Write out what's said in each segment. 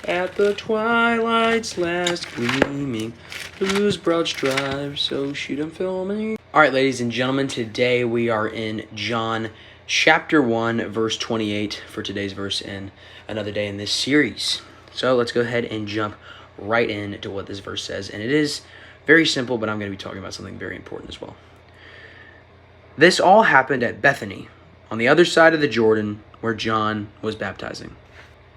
at the twilight's last gleaming, whose broad stripes so shoot and fill me. All right, ladies and gentlemen, today we are in John chapter 1, verse 28 for today's verse in another day in this series. So let's go ahead and jump right into what this verse says. And it is very simple, but I'm going to be talking about something very important as well. This all happened at Bethany, on the other side of the Jordan, where John was baptizing.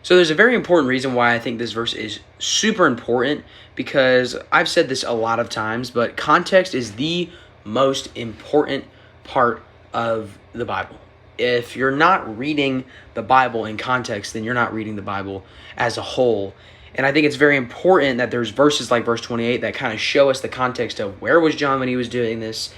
So there's a very important reason why I think this verse is super important, because I've said this a lot of times, but context is the most important part of the Bible. If you're not reading the Bible in context, then you're not reading the Bible as a whole. And I think it's very important that there's verses like verse 28 that kind of show us the context of where was John when he was doing this,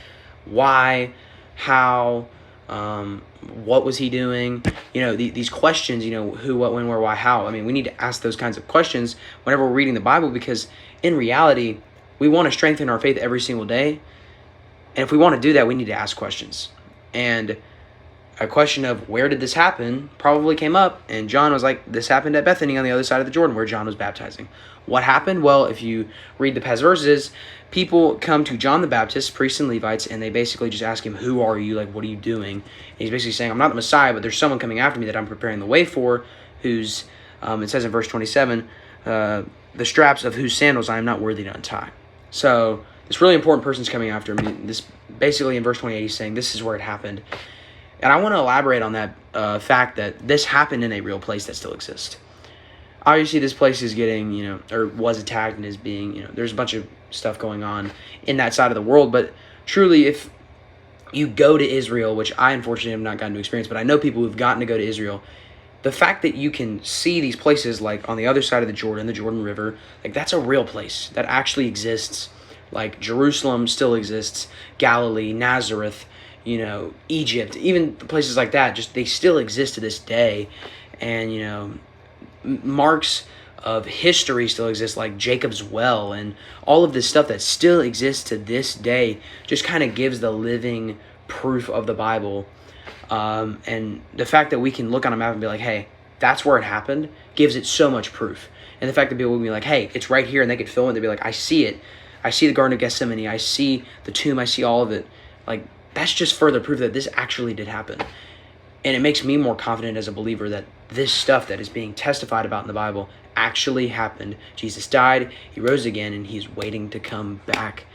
why, how, what was he doing? These questions, who, what, when, where, why, how. I mean, we need to ask those kinds of questions whenever we're reading the Bible, because in reality, we want to strengthen our faith every single day. And if we want to do that, we need to ask questions. And a question of where did this happen probably came up, and John was like, this happened at Bethany on the other side of the Jordan where John was baptizing. What happened? Well, if you read the past verses, people come to John the Baptist, priests and Levites, and they basically just ask him, who are you? Like, what are you doing? And he's basically saying, I'm not the Messiah, but there's someone coming after me that I'm preparing the way for, who's, it says in verse 27, the straps of whose sandals I am not worthy to untie. So this really important person's coming after me. This basically in verse 28, he's saying this is where it happened. And I want to elaborate on that fact that this happened in a real place that still exists. Obviously, this place is getting, or was attacked and is being, there's a bunch of stuff going on in that side of the world. But truly, if you go to Israel, which I unfortunately have not gotten to experience, but I know people who've gotten to go to Israel, the fact that you can see these places like on the other side of the Jordan River, like that's a real place that actually exists. Like Jerusalem still exists, Galilee, Nazareth, Egypt, even places like that, just they still exist to this day. And, marks of history still exist, like Jacob's Well, and all of this stuff that still exists to this day just kind of gives the living proof of the Bible. And the fact that we can look on a map and be like, hey, that's where it happened, gives it so much proof. And the fact that people would be like, hey, it's right here, and they could film it, they'd be like, I see it. I see the Garden of Gethsemane. I see the tomb. I see all of it. Like, that's just further proof that this actually did happen. And it makes me more confident as a believer that this stuff that is being testified about in the Bible actually happened. Jesus died, he rose again, and he's waiting to come back.